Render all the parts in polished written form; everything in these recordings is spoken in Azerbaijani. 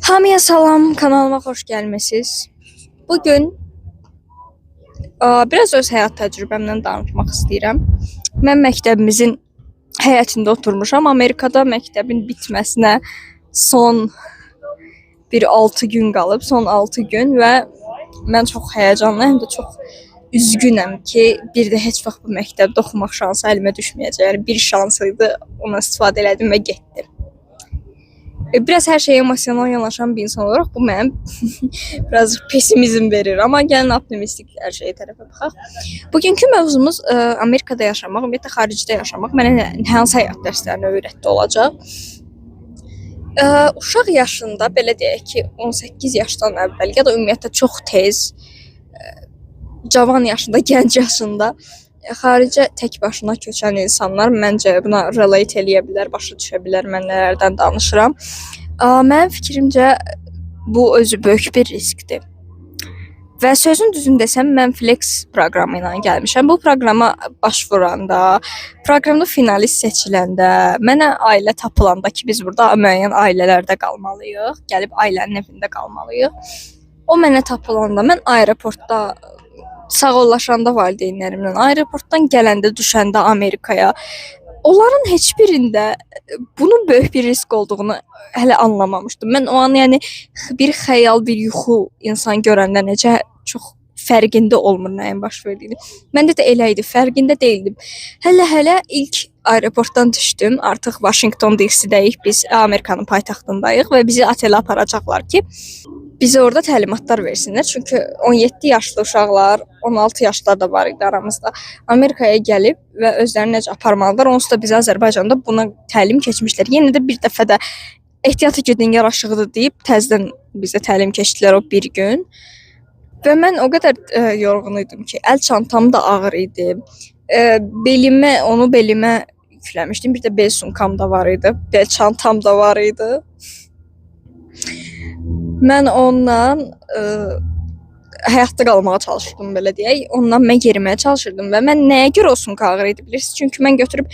Hamıya salam, kanalıma xoş gəlmisiniz. Bugün biraz öz həyat təcrübəmdən danışmaq istəyirəm. Mən məktəbimizin həyətində oturmuşam. Amerikada məktəbin bitməsinə son bir 6 gün qalıb, son 6 gün və mən çox həyəcanlı, həm də çox üzgünəm ki, bir də heç vaxt bu məktəbdə oxumaq şansı əlimə düşməyəcək. Yəni bir şans idi, ona istifadə elədim və getdim. Biraz hər şeyə emosional yanaşan bir insan olaraq bu mənim biraz pesimizm verir. Amma gəlin optimistik hər şeyə tərəfə baxaq. Bugünkü mövzumuz Amerikada yaşamaq, ümumiyyətlə xaricdə yaşamaq mənə hansı həyat dərslərini öyrətdi olacaq. Uşaq yaşında, belə deyək ki, 18 yaşdan əvvəl ya da ümumiyyətlə çox tez, cavan yaşında, gənc yaşında xaricə tək başına köçən insanlar məncə buna relate eləyə bilər, başa düşə bilər mən nələrdən danışıram. Mənim fikrimcə bu özü böyük bir riskdir. Və sözün düzünü desəm, mən Flex proqramı ilə gəlmişəm. Bu proqrama başvuranda, proqramda finalist seçiləndə, mənə ailə tapılanda ki, biz burada müəyyən ailələrdə qalmalıyıq, gəlib ailənin evində qalmalıyıq. O mənə tapılanda, mən aeroportda sağollaşanda valideynlərimlə, aeroportdan gələndə, düşəndə Amerikaya, onların heç birində bunun böyük bir risk olduğunu hələ anlamamışdım. Mən o an yəni bir xəyal, bir yuxu insan görəndə necə çox fərqində olmur nəyin baş verdiyini. Məndə də elə idi, fərqində deyildim. Hələ ilk aeroportdan düşdüm. Artıq Washington DC-dəyik, biz Amerikanın paytaxtındayıq və bizi otelə aparacaqlar ki, bizə orada təlimatlar versinlər. Çünki 17 yaşlı uşaqlar, 16 yaşlar da var idi aramızda. Amerikaya gəlib və özlərini necə aparmalılar, onsuz da biz Azərbaycanda buna təlim keçmişlər. Yenə də bir dəfə də ehtiyatı gedin yaraşıqdır deyib təzədən bizə təlim keçdilər o bir gün. Və mən o qədər yorğun idim ki, əl çantam da ağır idi. Belimə yükləmişdim. Bir də bel sumkam da var idi. Bel çantam da var idi. Mən ondan həyatda qalmağa çalışırdım, belə deyək. Ondan mən yeriməyə çalışırdım və mən nəyə görə o sumka ağır idi bilirsiniz? Çünki mən götürüb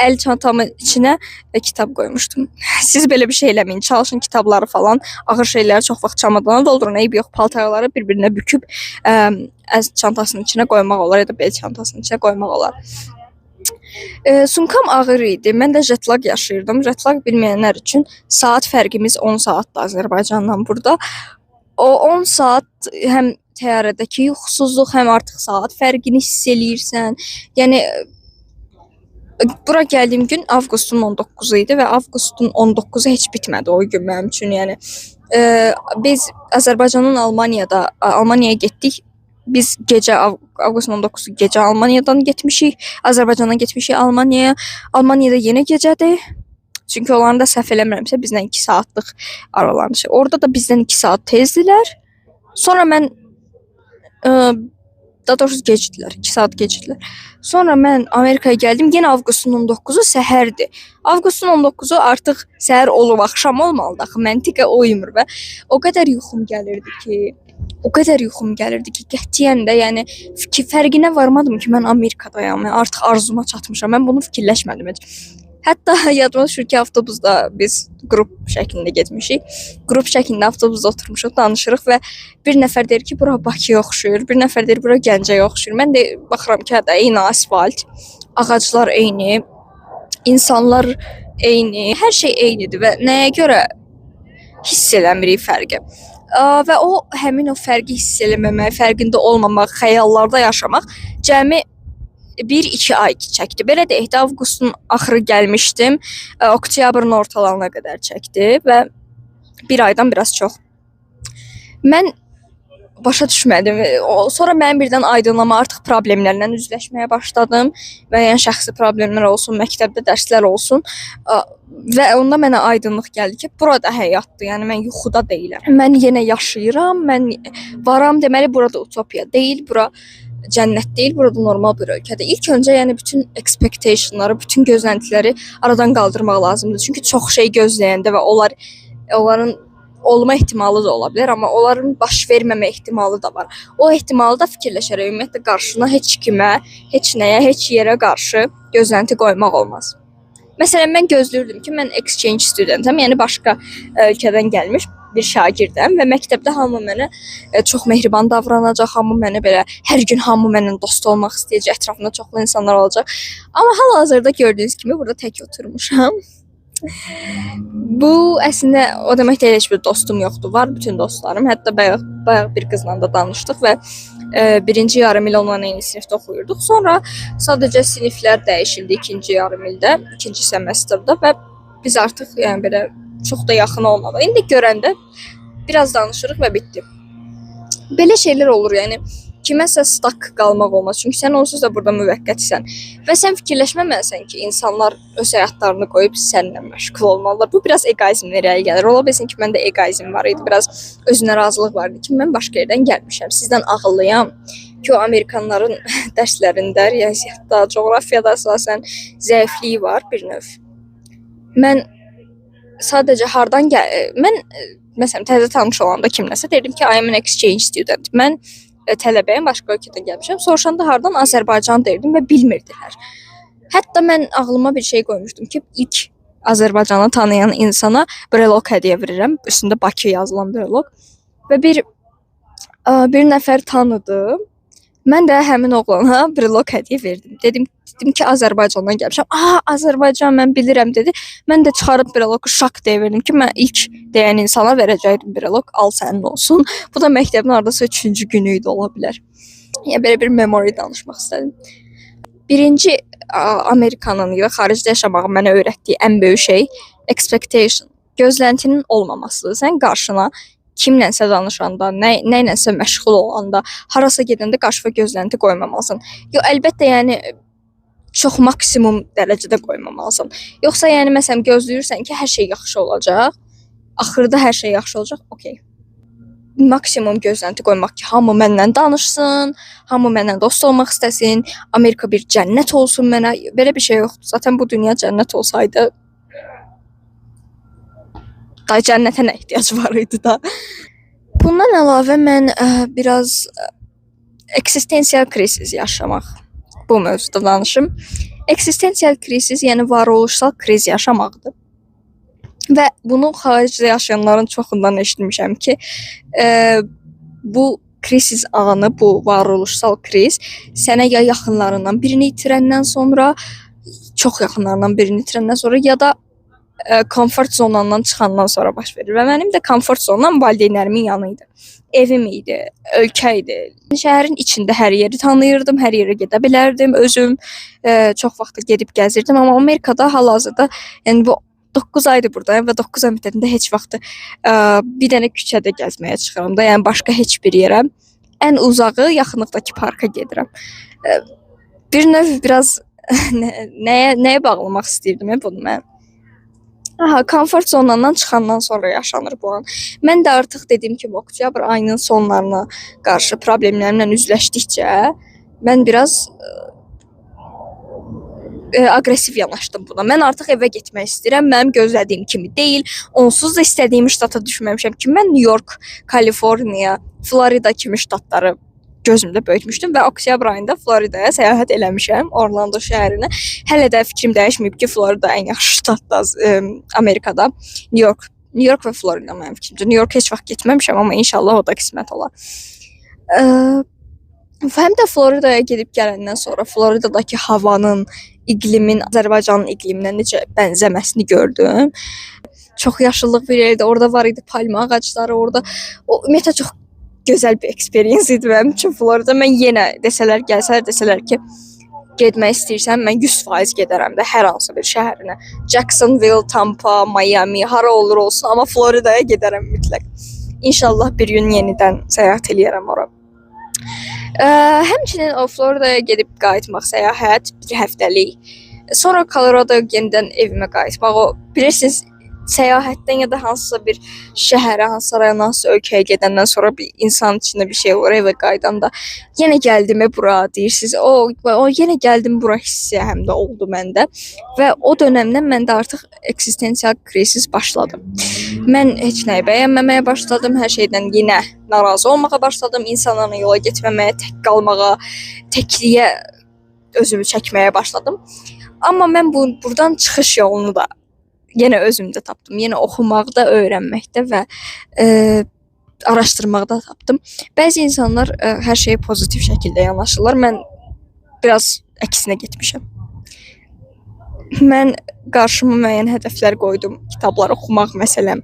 əl çantamın içinə kitab qoymuşdum. Siz belə bir şey eləməyin. Çalışın kitabları falan, ağır şeyləri çox vaxt çamadana doldurun. Eybi yox, paltarları bir-birinə büküb əl çantasının içinə qoymaq olar ya da bel çantasının içinə qoymaq olar. Sumkam ağır idi. Mən də jetlag yaşayırdım. Jetlag bilməyənlər üçün saat fərqimiz 10 saatdır Azərbaycandan burada. O 10 saat həm təyyarədəki yuxusuzluq, həm artıq saat fərqini hiss eləyirsən. Yəni bura gəldiyim gün avqustun 19-u idi və avqustun 19-u heç bitmədi o gün mənim üçün. Yəni biz Azərbaycandan Almaniyaya getdik. Biz gecə avqustun 19-u gecə Almaniyadan getmişik, Azərbaycandan getmişik Almaniyaya. Almaniyada yenə gecədir. Çünki onların da səhv eləmirəmsə bizdən 2 saatlıq aralanışı. Orada da bizdən 2 saat tezdilər. Sonra mən daha doğrusu gecikdilər, 2 saat gecikdilər. Sonra mən Amerikaya gəldim, yenə avqustun 19-u səhərdir. Avqustun 19-u artıq səhər olub, axşam olmalıdır axı, məntiqə uymur və o qədər yuxum gəlirdi ki, qətiyyən də yəni fərqinə varmadım ki, mən Amerikadayam, mən artıq arzuma çatmışam. Mən bunu fikirləşmədim heç. Hətta yadıma düşür ki, avtobusda biz qrup şəklində getmişik. Qrup şəklində avtobusda oturmuşuq, danışırıq və bir nəfər deyir ki, bura Bakıya oxşuyur, bir nəfər deyir bura Gəncəyə oxşuyur. Mən də baxıram ki, hə, eyni asfalt, ağaclar eyni, insanlar eyni, hər şey eynidir və nəyə görə hiss eləmirik fərqi. Və həmin o fərqi hiss eləməmək, fərqində olmamaq, xəyallarda yaşamaq cəmi 1-2 ay çəkdi. Belə deyək də, avqustun axırı gəlmişdim, oktyabrın ortalarına qədər çəkdi və bir aydan biraz çox. Mən başa düşmədim. Sonra mənim birdən aydınlama, artıq problemlərlə üzləşməyə başladım. Müəyyən şəxsi problemlər olsun, məktəbdə dərslər olsun. Və onda mənə aydınlıq gəldi ki, burada həyatdır. Yəni mən yuxuda deyiləm. Mən yenə yaşayıram, mən varam, deməli burada utopiya deyil, bura cənnət deyil, burada normal bir ölkədir. İlk öncə yəni bütün expectationları, bütün gözləntiləri aradan qaldırmaq lazımdır. Çünki çox şey gözləyəndə və onların olma ehtimalı da ola bilər, amma onların baş verməmə ehtimalı da var. O ehtimalı da fikirləşərək ümumiyyətlə qarşına heç kimə, heç nəyə, heç yerə qarşı gözlənti qoymaq olmaz. Məsələn, mən gözləyirdim ki, mən exchange studentəm, yəni başqa ölkədən gəlmiş bir şagirdəm və məktəbdə hamı mənə çox mehriban davranacaq, hamı mənə belə hər gün hamı mənimlə dost olmaq istəyəcək, ətrafımda çoxlu insanlar olacaq. Amma hal-hazırda gördüyünüz kimi burada tək oturmuşam. Bu əslində o demək deyil, heç bir dostum yoxdur. Var bütün dostlarım. Hətta bayaq bir qızla da danışdıq və birinci yarım il onunla eyni sinifdə oxuyurduq. Sonra sadəcə siniflər dəyişildi ikinci yarım ildə, ikinci semestrdə və biz artıq yəni belə çox da yaxın olmadı. İndi görəndə biraz danışırıq və bitdi. Belə şeylər olur, yəni kiməsə stuck qalmaq olmaz. Çünki sən onsuz da burada müvəqqətisən və sən fikirləşməməlisən ki, insanlar öz həyatlarını qoyub səninlə məşğul olmalılar. Bu biraz egoizmlə irəli gəlir. Ola bilsin ki, məndə egoizm var idi, biraz özünə razılıq var idi ki, mən başqa yerdən gəlmişəm, sizdən ağıllıyam ki, o Amerikanların dərslərində, riyaziyyatda, coğrafiyada əsasən zəifliyi var bir növ. Mən sadəcə hardan mən məsələn təzə tanış olanda kimləsə dedim ki, I am an exchange student. Mən tələbəyəm, başqa ölkədən gəlmişəm. Soruşanda hardan? Azərbaycan derdim və bilmirdilər. Hətta mən ağlıma bir şey qoymuşdum ki, ilk Azərbaycanı tanıyan insana brelok hədiyyə verirəm. Üstündə Bakı yazılan brelok. Və bir nəfər tanıdım. Mən də həmin oğlana brelok hədiyyə verdim. Dedim ki, Azərbaycandan gəlmişəm. Azərbaycan mən bilirəm dedi. Mən də çıxarıb breloku şak deyə verdim ki, mən ilk deyən insana verəcəydim brelok, al sənin olsun. Bu da məktəbin hardasa 3-cü günü idi, ola bilər. Yəni belə bir memory danışmaq istədim. Birinci Amerikanın ya xaricdə yaşamağın mənə öyrətdiyi ən böyük şey expectation. Gözləntinin olmamasıdır. Sən qarşına kimlənsə danışanda, nə ilənsə məşğul olanda, harasa gedəndə qarşıva gözlənti qoymamalısan. Əlbəttə, yəni çox maksimum dərəcədə qoymamalısan. Yoxsa yəni məsələn gözləyirsən ki, hər şey yaxşı olacaq. Axırda hər şey yaxşı olacaq. Okay. Maksimum gözlənti qoymaq ki, hamı mənlə danışsın, hamı mənlə dost olmaq istəsin, Amerika bir cənnət olsun mənə. Belə bir şey yoxdur. Zaten bu dünya cənnət olsaydı da cənnətə nə ehtiyac var idi da. Bundan əlavə mən biraz eksistensial kriz yaşamaq, bu mövzuda danışım. Eksistensial kriz, yəni varoluşsal kriz yaşamaqdır. Və bunu xaricdə yaşayanların çoxundan eşitmişəm ki, bu kriz anı, bu varoluşsal kriz sənə ya yaxınlarından birini itirəndən sonra, çox yaxınlarından birini itirəndən sonra ya da komfort zonandan çıxandan sonra baş verir. Və mənim də komfort zonam valideynlərimin yanı idi. Evim idi, ölkə idi. Şəhərin içində hər yeri tanıyırdım, hər yerə gedə bilərdim. Özüm çox vaxt gedib gəzirdim, amma Amerikada hal-hazırda yəni bu 9 aydır buradayım və 9 ay müddətində heç vaxt bir dənə küçədə gəzməyə çıxıram da, yəni başqa heç bir yerə. Ən uzağı yaxınlıqdakı parka gedirəm. Bir növ biraz nəyə bağlamaq istəyirdim bunu mən? Komfort zonundan çıxandan sonra yaşanır bu an. Mən də artıq dediyim kimi oktyabr ayının sonlarına qarşı problemlərimlə üzləşdikcə mən biraz aqressiv yanaşdım buna. Mən artıq evə getmək istəyirəm. Mənim gözlədiyim kimi deyil. Onsuz da istədiyim ştata düşməmişəm ki, mən New York, Kaliforniya, Florida kimi ştatları gözümdə böyütmüşdüm və oktyabr ayında Floridaya səyahət eləmişəm, Orlando şəhərinə. Hələ də fikrim dəyişməyib ki, Florida ən yaxşı ştatdır Amerikada. New York və Florida mənim fikrimcə. New York heç vaxt getməmişəm, amma inşallah o da qismət olar. Həm də Floridaya gedib gələndən sonra Floridadakı havanın, iqlimin, Azərbaycanın iqliminə necə bənzəməsini gördüm. Çox yaşıllıq bir yerdə, orada var idi palma ağacları, orada o ümumiyyətlə çox gözəl bir experience idi mənim üçün Florida. Mən yenə desələr ki, getmək istəyirsən, mən 100% gedərəm də hər hansı bir şəhərinə. Jacksonville, Tampa, Miami, hara olur olsun, amma Floridaya gedərəm mütləq. İnşallah bir gün yenidən səyahət eləyərəm ora. Həmçinin o Floridaya gedib qayıtmaq səyahət bir həftəlik. Sonra Colorado yenidən evimə qayıtmaq. O bilirsiniz, səyahətdən ya da hansısa bir şəhərə, hansısa rayona, hansısa ölkəyə gedəndən sonra bir insan içində bir şey olur, evə qaydanda. Yenə gəldim bura deyirsiniz. O yenə gəldim bura hissi həm də oldu məndə. Və o dönəmdən məndə artıq eksistensial kriz başladı. Mən heç nəyi bəyənməməyə başladım. Hər şeydən yenə narazı olmağa başladım. İnsanlarla yola getməməyə, tək qalmağa, təkliyə özümü çəkməyə başladım. Amma mən buradan çıxış yolunu da yenə özümdə tapdım. Yenə oxumaqda, öyrənməkdə və araşdırmaqda tapdım. Bəzi insanlar hər şeyə pozitiv şəkildə yanaşırlar. Mən biraz əksinə getmişəm. Mən qarşıma müəyyən hədəflər qoydum. Kitablar oxumaq məsələn.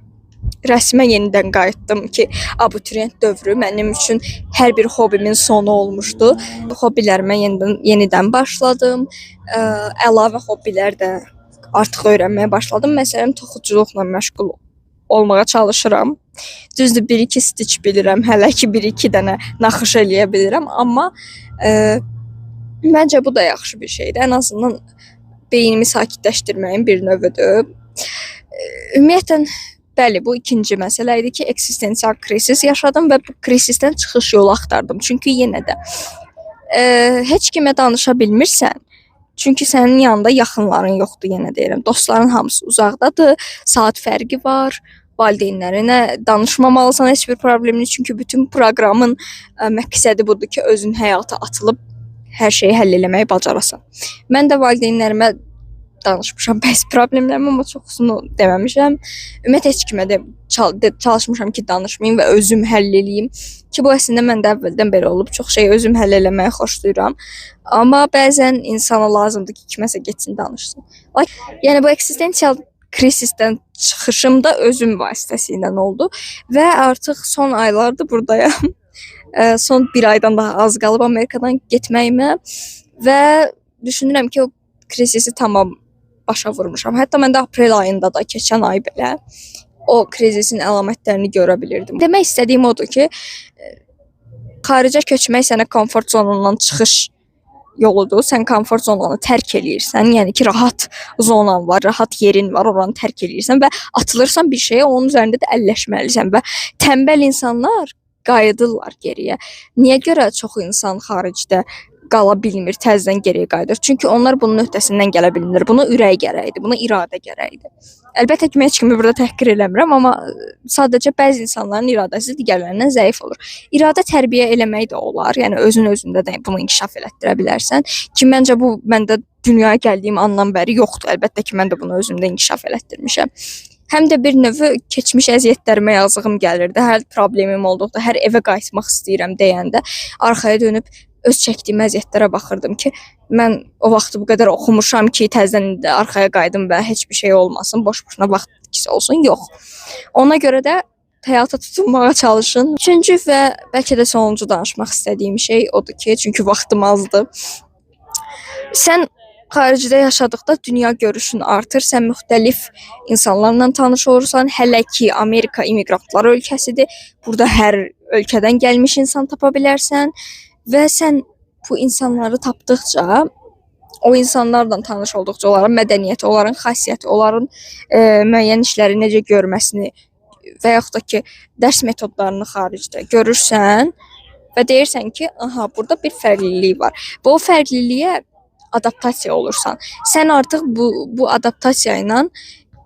Rəsmə yenidən qayıtdım ki, abituriyent dövrü mənim üçün hər bir hobbimin sonu olmuşdu. Hobbilərimə yenidən başladım. Əlavə hobbilər də artıq öyrənməyə başladım. Məsələn, toxuculuqla məşğul olmağa çalışıram. Düzdür, 1-2 stitch bilirəm, hələ ki 1-2 dənə naxış eləyə bilirəm, amma məncə bu da yaxşı bir şeydir. Ən azından beynimi sakitləşdirməyin bir növüdür. Ümumiyyətlə, bəli, bu ikinci məsələ idi ki, eksistensial krisis yaşadım və bu krisisdən çıxış yolu axtardım. Çünki yenə də heç kimə danışa bilmirsən. Çünki sənin yanında yaxınların yoxdur, yenə deyirəm. Dostların hamısı uzaqdadır, saat fərqi var. Valideynlərinə danışmamalısan heç bir problemini. Çünki bütün proqramın məqsədi budur ki, özün həyata atılıb hər şeyi həll eləməyi bacarasan. Mən də valideynlərimə danışmışam bəzi problemlərimi, amma çoxusunu deməmişəm. Ümumiyyətlə heç kimə də çalışmışam ki, danışmayım və özüm həll eləyim. Ki bu əslində məndə əvvəldən belə olub. Çox şey özüm həll eləməyi xoşlayıram. Amma bəzən insana lazımdır ki, kiməsə getsin danışsın. Yəni bu eksistensial krisisdən çıxışım da özüm vasitəsilə oldu və artıq son aylardır buradayam. Son bir aydan daha az qalıb Amerikadan getməyimə və düşünürəm ki, o krisisi tamam başa vurmuşam. Hətta mən də aprel ayında da, keçən ay belə o krizisin əlamətlərini görə bilirdim. Demək istədiyim odur ki, xaricə köçmək sənə komfort zonundan çıxış yoludur. Sən komfort zonanı tərk eləyirsən. Yəni ki, rahat zonan var, rahat yerin var, oranı tərk eləyirsən və atılırsan bir şeyə, onun üzərində də əlləşməlisən və tənbəl insanlar qayıdırlar geriyə. Niyə görə çox insan xaricdə qala bilmir, təzədən geriyə qayıdır? Çünki onlar bunun öhdəsindən gələ bilmirlər. Buna ürək gərəkdir, buna iradə gərəkdir. Əlbəttə ki, mən heç kimi burada təhqir eləmirəm, amma sadəcə bəzi insanların iradəsi digərlərindən zəif olur. İradə tərbiyə eləmək də olar. Yəni özün özündə də bunu inkişaf elətdirə bilərsən. Ki məncə bu məndə dünyaya gəldiyim andan bəri yoxdur. Əlbəttə ki, mən də bunu özümdə inkişaf elətdirmişəm. Həm də bir növ keçmiş əziyyətlərimə yazığım gəlirdi. Hər problemim olduqda, hər evə qayıtmaq istəyirəm deyəndə arxaya dönüb öz çəkdiyim əziyyətlərə baxırdım ki, mən o vaxt bu qədər oxumuşam ki, təzədən arxaya qayıdım və heç bir şey olmasın, boş-boşuna vaxt itkisi olsun. Yox. Ona görə də həyata tutunmağa çalışın. Üçüncü və bəlkə də sonuncu danışmaq istədiyim şey odur ki, çünki vaxtım azdır. Sən xaricdə yaşadıqda dünya görüşün artır, sən müxtəlif insanlarla tanış olursan. Hələ ki, Amerika immiqrantlar ölkəsidir. Burada hər ölkədən gəlmiş insan tapa bilərsən. Və sən bu insanları tapdıqca, o insanlarla tanış olduqca, onların mədəniyyəti, onların xasiyyəti, onların müəyyən işləri necə görməsini və yaxud da ki, dərs metodlarını xaricdə görürsən və deyirsən ki, aha, burada bir fərqlilik var. Və o fərqliliyə adaptasiya olursan. Sən artıq bu adaptasiya ilə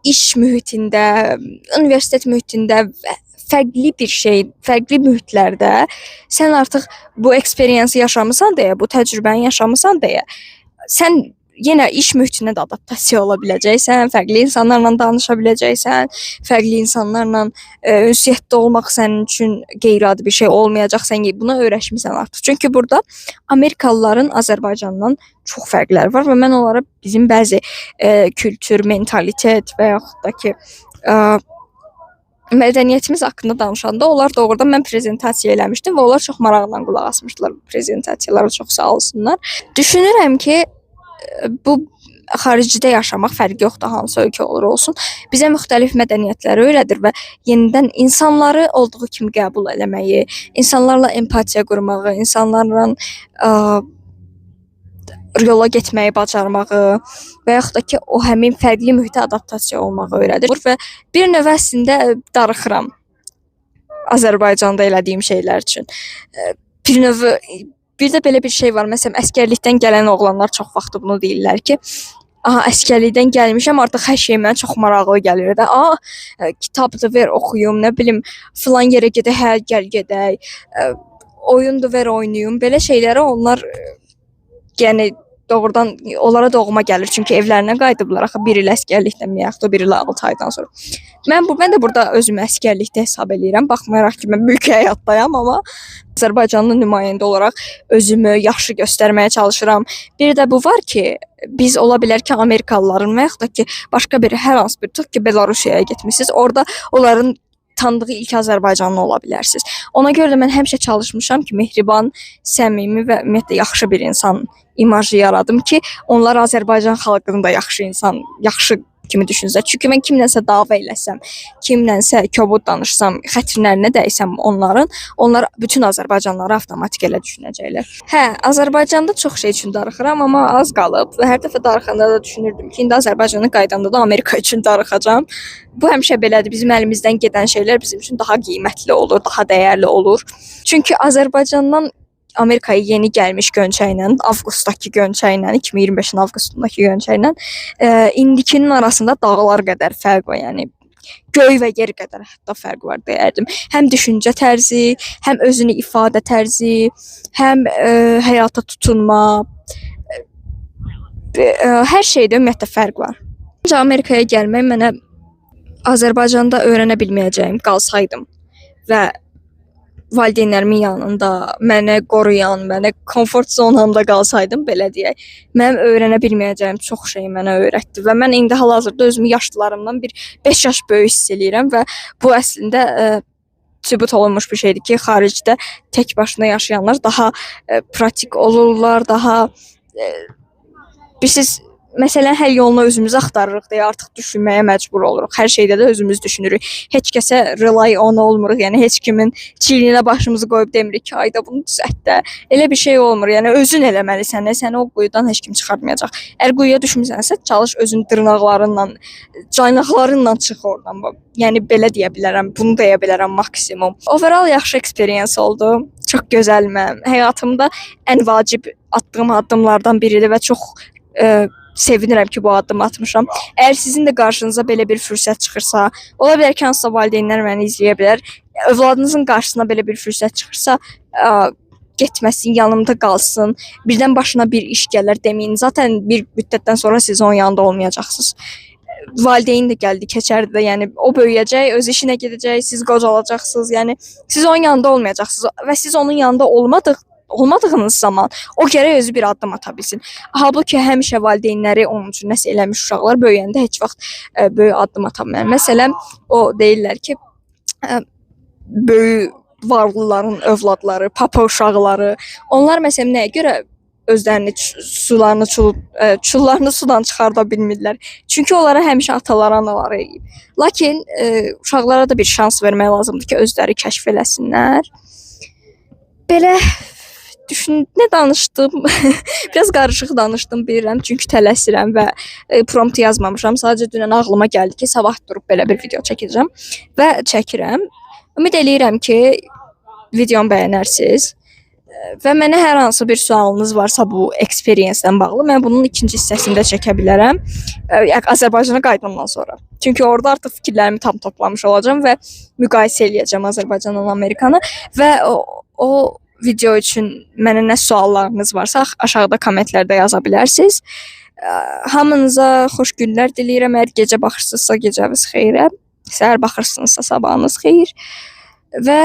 iş mühitində, universitet mühitində və fərqli bir şey, fərqli mühitlərdə sən artıq bu eksperiensi yaşamısan deyə, bu təcrübəni yaşamısan deyə, sən yenə iş mühitinə də adaptasiya ola biləcəksən, fərqli insanlarla danışa biləcəksən, fərqli insanlarla ünsiyyətdə olmaq sənin üçün qeyri-adi bir şey olmayacaq, sən buna öyrəşmisən artıq. Çünki burada Amerikalıların Azərbaycandan çox fərqləri var və mən onlara bizim bəzi kültür, mentalitet və yaxud da ki, mədəniyyətimiz haqqında danışanda onlar doğrudan mən prezentasiya eləmişdim və onlar çox maraqla qulaq asmışdılar prezentasiyalara, çox sağ olsunlar. Düşünürəm ki, bu xaricdə yaşamaq fərqi yoxdur, hansı ölkə olur olsun. Bizə müxtəlif mədəniyyətləri öyrədir və yenidən insanları olduğu kimi qəbul eləməyi, insanlarla empatiya qurmağı, insanlarla yola getməyi bacarmağı və yaxud da ki, o həmin fərqli mühitə adaptasiya olmağı öyrədir. Və bir növ əslində darıxıram Azərbaycanda elədiyim şeylər üçün. Bir də belə bir şey var, məsələn, əskərlikdən gələn oğlanlar çox vaxt bunu deyirlər ki, aha, əskərlikdən gəlmişəm, artıq hər şey mənə çox maraqlı gəlir də. Kitabdır, ver oxuyum, nə bilim, filan yerə gedək, hə, gəl gedək, oyundur, ver oynayım. Belə şeylərə onlar yəni doğrudan onlara doğma gəlir. Çünki evlərinə qayıdıblar. Axı bir il əsgərlikdən yaxud bir il 6 aydan sonra. Mən də burada özümü əsgərlikdə hesab eləyirəm. Baxmayaraq ki, mən mülki həyatdayam, amma Azərbaycanlı nümayəndə olaraq özümü yaxşı göstərməyə çalışıram. Bir də bu var ki, biz ola bilər ki, Amerikalıların və yaxud da ki, başqa bir hər hansı bir tutaq ki, Belarusiyaya getmisiniz. Orada onların tanıdığı ilk Azərbaycanlı ola bilərsiniz. Ona görə də mən həmişə çalışmışam ki, mehriban, səmimi və ümumiyyətlə yaxşı bir insan imajı yaradım ki, onlar Azərbaycan xalqını da yaxşı insan, yaxşı kimi düşünsün. Çünki mən kimlənsə dava eləsəm, kimlənsə kobud danışsam, xətrinlərinə dəysəm onların, onlar bütün Azərbaycanlıları avtomatik elə düşünəcəklər. Hə, Azərbaycanda çox şey üçün darıxıram, amma az qalıb və hər dəfə darıxanda da düşünürdüm ki, indi Azərbaycana qayıdanda da Amerika üçün darıxacağam. Bu həmişə belədir. Bizim əlimizdən gedən şeylər bizim üçün daha qiymətli olur, daha dəyərli olur. Çünki Azərbaycandan Amerikaya yeni gəlmiş Gönçə ilə, avqustdakı Gönçə ilə, 2025-in avqustundakı Gönçə ilə indikinin arasında dağlar qədər fərq var. Yəni göy və yer qədər hətta fərq var deyərdim. Həm düşüncə tərzi, həm özünü ifadə tərzi, həm həyata tutunma, hər şeydə ümumiyyətlə fərq var. Ancaq Amerikaya gəlmək mənə Azərbaycanda öyrənə bilməyəcəyim qalsaydım və valideynlərimin yanında məni qoruyan, məni komfort zonamda qalsaydım, belə deyək, mənim öyrənə bilməyəcəyim çox şey mənə öyrətdi və mən indi hal-hazırda özümü yaşlılarımdan bir 5 yaş böyük hiss eləyirəm və bu əslində sübut olunmuş bir şeydir ki, xaricdə tək başına yaşayanlar daha pratik olurlar, daha bilirsiniz, məsələn, həll yolunu özümüz axtarırıq deyə artıq düşünməyə məcbur oluruq. Hər şeydə də özümüz düşünürük. Heç kəsə rely on olmuruq. Yəni heç kimin çiyninə başımızı qoyub demirik ki, ayda bunu düzəlt də. Elə bir şey olmur. Yəni özün eləməlisən. Səni o quyudan heç kim çıxartmayacaq. Əgər quyuya düşmüsənsə, çalış özün dırnaqlarınla, caynaqlarınla çıx oradan. Yəni belə deyə bilərəm, bunu deyə bilərəm maksimum. Overall yaxşı experience oldu. Çox gözəl mənim həyatımda ən vacib atdığım addımlardan biridir və çox sevinirəm ki, bu addımı atmışam. Əgər sizin də qarşınıza belə bir fürsət çıxırsa, ola bilər ki, hansısa valideynlər məni izləyə bilər. Övladınızın qarşısına belə bir fürsət çıxırsa, getməsin, yanımda qalsın. Birdən başına bir iş gələr deməyin. Zaten bir müddətdən sonra siz onun yanında olmayacaqsınız. Valideyn də gəldi, keçərdi də. Yəni o böyüyəcək, öz işinə gedəcək, siz qocalacaqsınız. Yəni siz onun yanında olmayacaqsınız və siz onun yanında olmadığınız zaman o gərək özü bir addım ata bilsin. Halbuki həmişə valideynləri onun üçün nəsə eləmiş uşaqlar böyüyəndə heç vaxt böyük addım ata bilmir. Məsələn, o deyirlər ki, böyük varlıların övladları, papa uşaqları, onlar məsələn nəyə görə özlərini çullarını sudan çıxarda bilmirlər. Çünki onlara həmişə ataları, anaları eləyib. Lakin uşaqlara da bir şans vermək lazımdır ki, özləri kəşf eləsinlər. Belə nə danışdım? Biraz qarışıq danışdım, bilirəm. Çünki tələsirəm və prompt yazmamışam. Sadəcə dünən ağlıma gəldi ki, sabah durub belə bir video çəkəcəm və çəkirəm. Ümid eləyirəm ki, videomu bəyənərsiniz və mənə hər hansı bir sualınız varsa bu experience-dən bağlı, mən bunun ikinci hissəsində çəkə bilərəm. Azərbaycana qayıdandan sonra. Çünki orada artıq fikirlərimi tam toplamış olacağam və müqayisə eləyəcəm Azərbaycanla Amerikanı və o video üçün mənə nə suallarınız varsa aşağıda kommentlərdə yaza bilərsiniz. Hamınıza xoş günlər diləyirəm. Əgər gecə baxırsınızsa gecəniz xeyrə, səhər baxırsınızsa sabahınız xeyir və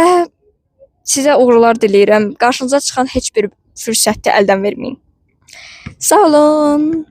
sizə uğurlar diləyirəm. Qarşınıza çıxan heç bir fürsəti əldən verməyin. Sağ olun.